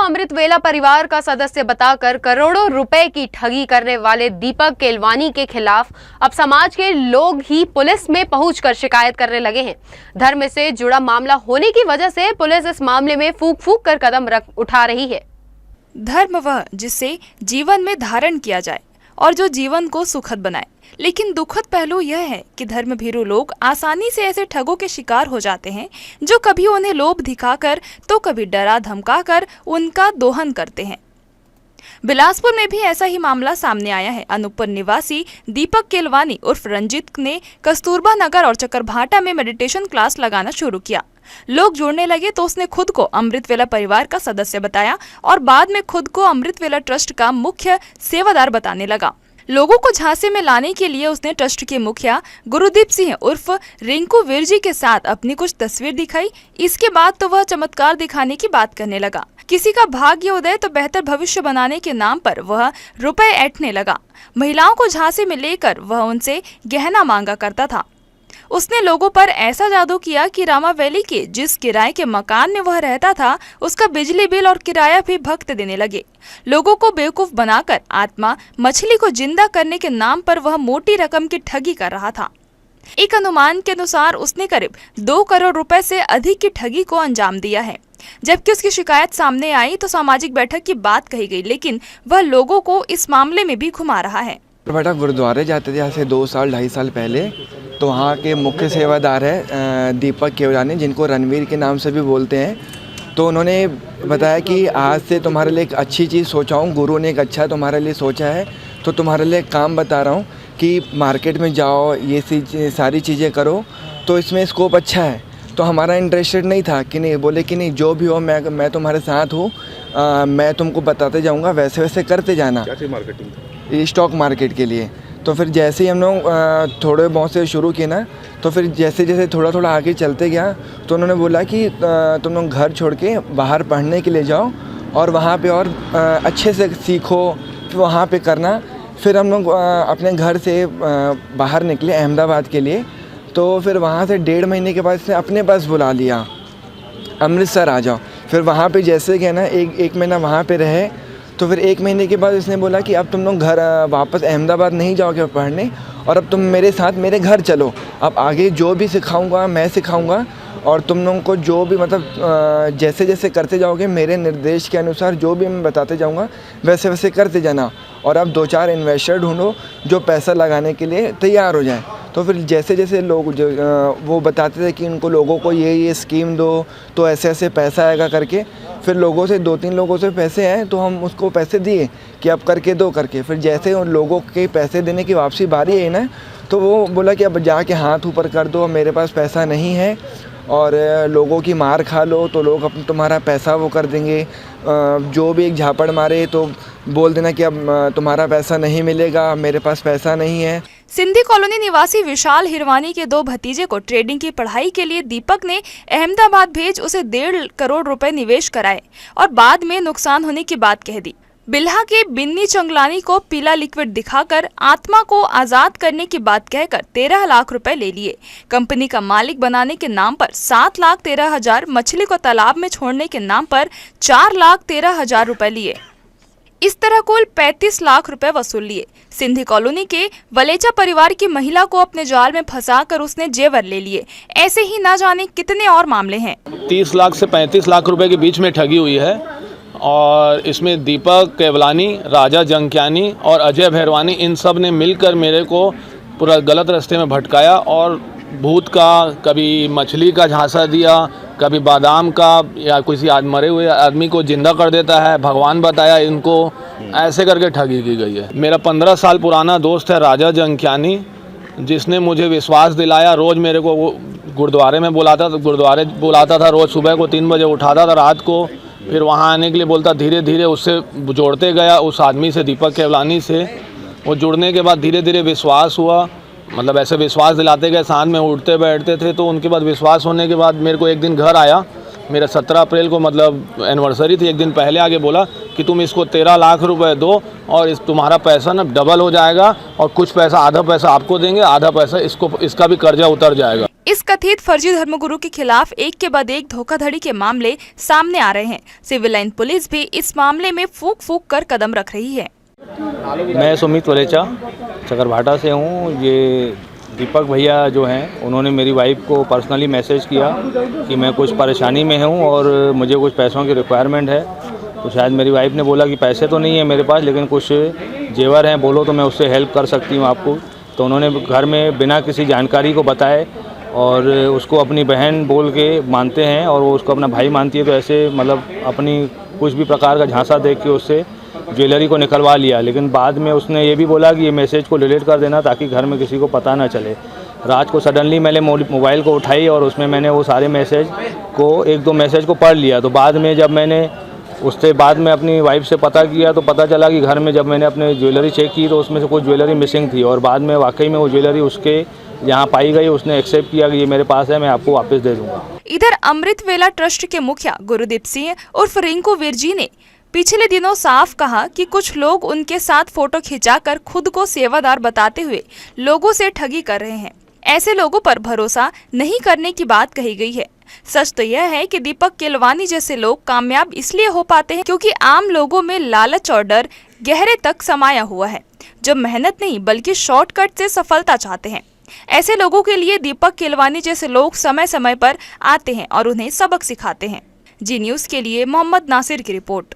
अमृत वेला परिवार का सदस्य बताकर करोड़ों रुपए की ठगी करने वाले दीपक केलवानी के खिलाफ अब समाज के लोग ही पुलिस में पहुंचकर शिकायत करने लगे हैं। धर्म से जुड़ा मामला होने की वजह से पुलिस इस मामले में फूंक फूंक कर कदम उठा रही है। धर्म वह जिससे जीवन में धारण किया जाए और जो जीवन को सुखद बनाए, लेकिन दुखद पहलू यह है कि धर्म भीरू लोग आसानी से ऐसे ठगों के शिकार हो जाते हैं जो कभी उन्हें लोभ दिखाकर तो कभी डरा धमकाकर उनका दोहन करते हैं। बिलासपुर में भी ऐसा ही मामला सामने आया है। अनूपपुर निवासी दीपक केलवानी उर्फ रंजित ने कस्तूरबा नगर और चकरभाटा में मेडिटेशन क्लास लगाना शुरू किया। लोग जुड़ने लगे तो उसने खुद को अमृत वेला परिवार का सदस्य बताया और बाद में खुद को अमृत वेला ट्रस्ट का मुख्य सेवादार बताने लगा। लोगों को झांसे में लाने के लिए उसने ट्रस्ट के मुखिया गुरुदीप सिंह उर्फ रिंकू वीरजी के साथ अपनी कुछ तस्वीर दिखाई। इसके बाद तो वह चमत्कार दिखाने की बात करने लगा। किसी का भाग्य उदय तो बेहतर भविष्य बनाने के नाम पर वह रुपए ऐंठने लगा। महिलाओं को झांसे में लेकर वह उनसे गहना मांगा करता था। उसने लोगों पर ऐसा जादू किया कि रामा वैली के जिस किराए के मकान में वह रहता था उसका बिजली बिल और किराया भी भक्त देने लगे। लोगों को बेवकूफ बनाकर आत्मा मछली को जिंदा करने के नाम पर वह मोटी रकम की ठगी कर रहा था। एक अनुमान के अनुसार उसने करीब 2 करोड़ रुपए से अधिक की ठगी को अंजाम दिया है। जबकि उसकी शिकायत सामने आई तो सामाजिक बैठक की बात कही गई, लेकिन वह लोगों को इस मामले में भी घुमा रहा है। बेटा गुरुद्वारे जाते थे आज से 2 साल 2.5 साल पहले, तो वहाँ के मुख्य सेवादार है दीपक केवलानी, जिनको रणवीर के नाम से भी बोलते हैं। तो उन्होंने बताया कि आज से तुम्हारे लिए एक अच्छी चीज़ सोचा हूँ, गुरु ने एक अच्छा तुम्हारे लिए सोचा है, तो तुम्हारे लिए एक काम बता रहा हूँ कि मार्केट में जाओ, ये सारी चीज़ें करो, तो इसमें स्कोप अच्छा है। तो हमारा इंटरेस्टेड नहीं था कि नहीं, बोले कि नहीं जो भी हो मैं तुम्हारे साथ हूँ, मैं तुमको बताते जाऊँगा, वैसे वैसे करते जाना। क्या थी मार्केटिंग? स्टॉक मार्केट के लिए। तो फिर जैसे ही हम लोग थोड़े बहुत से शुरू किए ना, तो फिर जैसे जैसे थोड़ा थोड़ा आगे चलते गया, तो उन्होंने बोला कि तुम लोग घर छोड़ के बाहर पढ़ने के लिए जाओ और वहाँ पे और अच्छे से सीखो, फिर वहाँ पे करना। फिर हम लोग अपने घर से बाहर निकले अहमदाबाद के लिए। तो फिर वहाँ से 1.5 महीने के बाद इसने अपने पास बुला लिया, अमृतसर आ जाओ। फिर वहाँ पे जैसे कि ना एक महीना वहाँ पे रहे, तो फिर 1 महीने के बाद इसने बोला कि अब तुम लोग घर वापस अहमदाबाद नहीं जाओगे पढ़ने, और अब तुम मेरे साथ मेरे घर चलो। अब आगे जो भी सिखाऊंगा मैं सिखाऊंगा, और तुम लोगों को जो भी मतलब जैसे जैसे करते जाओगे मेरे निर्देश के अनुसार जो भी मैं बताते जाऊंगा वैसे वैसे करते जाना। और अब 2-4 इन्वेस्टर ढूंढो जो पैसा लगाने के लिए तैयार हो जाए। तो फिर जैसे जैसे लोग जो वो बताते थे कि उनको लोगों को ये स्कीम दो तो ऐसे ऐसे पैसा आएगा करके, फिर लोगों से 2-3 लोगों से पैसे आए तो हम उसको पैसे दिए कि अब करके दो करके। फिर जैसे उन लोगों के पैसे देने की वापसी बारी आई ना, तो वो बोला कि अब जाके हाथ ऊपर कर दो, मेरे पास पैसा नहीं है, और लोगों की मार खा लो तो लोग अपना तुम्हारा पैसा वो कर देंगे। जो भी एक झापड़ मारे तो बोल देना कि अब तुम्हारा पैसा नहीं मिलेगा, मेरे पास पैसा नहीं है। सिंधी कॉलोनी निवासी विशाल हिरवानी के 2 भतीजे को ट्रेडिंग की पढ़ाई के लिए दीपक ने अहमदाबाद भेज उसे 1.5 करोड़ रुपए निवेश कराए और बाद में नुकसान होने की बात कह दी। बिल्हा के बिन्नी चंगलानी को पीला लिक्विड दिखाकर आत्मा को आजाद करने की बात कहकर 13 लाख रुपए ले लिए। कंपनी का मालिक बनाने के नाम पर 7,13,000, मछली को तालाब में छोड़ने के नाम पर 4,13,000 रुपए लिए। इस तरह कुल 35 लाख रुपए वसूल लिए। सिंधी कॉलोनी के वलेचा परिवार की महिला को अपने जाल में फंसाकर उसने जेवर ले लिए। ऐसे ही ना जाने कितने और मामले हैं। 30 लाख से 35 लाख रुपए के बीच में ठगी हुई है, और इसमें दीपक केवलानी, राजा जंकियानी और अजय भैरवानी, इन सब ने मिलकर मेरे को पूरा गलत रास्ते में भटकाया और भूत का, कभी मछली का झांसा दिया, कभी बादाम का, या किसी मरे हुए आदमी को जिंदा कर देता है, भगवान बताया इनको, ऐसे करके ठगी की गई है। मेरा 15 साल पुराना दोस्त है राजा जंकियानी, जिसने मुझे विश्वास दिलाया। रोज़ मेरे को वो गुरुद्वारे में बुलाता था, रोज़ सुबह को 3 बजे उठाता था, रात को फिर वहाँ आने के लिए बोलता। धीरे धीरे उससे जोड़ते गया, उस आदमी से, दीपक केवलानी से। वो जुड़ने के बाद धीरे धीरे विश्वास हुआ, मतलब ऐसे विश्वास दिलाते गए, साथ में उठते बैठते थे। तो उनके बाद विश्वास होने के बाद मेरे को एक दिन घर आया मेरा 17 अप्रैल को मतलब एनिवर्सरी थी, एक दिन पहले आके बोला कि तुम इसको 13 लाख रुपए दो और इस तुम्हारा पैसा ना डबल हो जाएगा और कुछ पैसा, आधा पैसा आपको देंगे, आधा पैसा इसका भी कर्जा उतर जाएगा। इस कथित फर्जी धर्मगुरु के खिलाफ एक के बाद एक धोखाधड़ी के मामले सामने आ रहे हैं। सिविल लाइन पुलिस भी इस मामले में फूंक फूंक कर कदम रख रही है। मैं सुमित वलेचा चकरभाटा से हूँ। ये दीपक भैया जो हैं उन्होंने मेरी वाइफ को पर्सनली मैसेज किया कि मैं कुछ परेशानी में हूँ और मुझे कुछ पैसों की रिक्वायरमेंट है। तो शायद मेरी वाइफ ने बोला कि पैसे तो नहीं है मेरे पास, लेकिन कुछ जेवर हैं, बोलो तो मैं उससे हेल्प कर सकती हूँ आपको। तो उन्होंने घर में बिना किसी जानकारी को बताए और उसको अपनी बहन बोल के मानते हैं और वो उसको अपना भाई मानती है। तो ऐसे मतलब अपनी कुछ भी प्रकार का झांसा देख के उससे ज्वेलरी को निकलवा लिया। लेकिन बाद में उसने ये भी बोला कि ये मैसेज को डिलीट कर देना ताकि घर में किसी को पता ना चले। रात को सडनली मैंने मोबाइल को उठाई और उसमें मैंने वो सारे मैसेज को, एक दो मैसेज को पढ़ लिया। तो बाद में जब मैंने उससे बाद में अपनी वाइफ से पता किया तो पता चला कि घर में जब मैंने अपने ज्वेलरी चेक की तो उसमें से कुछ ज्वेलरी मिसिंग थी और बाद में वाकई में वो ज्वेलरी उसके यहाँ पाई गई। उसने एक्सेप्ट किया कि ये मेरे पास है, मैं आपको वापस दे दूँगा। इधर अमृत वेला ट्रस्ट के मुखिया गुरुदीप सिंह उर्फ रिंकू वीर जी ने पिछले दिनों साफ कहा कि कुछ लोग उनके साथ फोटो खिंचाकर खुद को सेवादार बताते हुए लोगों से ठगी कर रहे हैं। ऐसे लोगों पर भरोसा नहीं करने की बात कही गई है। सच तो यह है कि दीपक केलवानी जैसे लोग कामयाब इसलिए हो पाते हैं क्योंकि आम लोगों में लालच और डर गहरे तक समाया हुआ है, जो मेहनत नहीं बल्कि शॉर्टकट से सफलता चाहते हैं। ऐसे लोगों के लिए दीपक केलवानी जैसे लोग समय समय पर आते हैं और उन्हें सबक सिखाते हैं। जी न्यूज़ के लिए मोहम्मद नासिर की रिपोर्ट।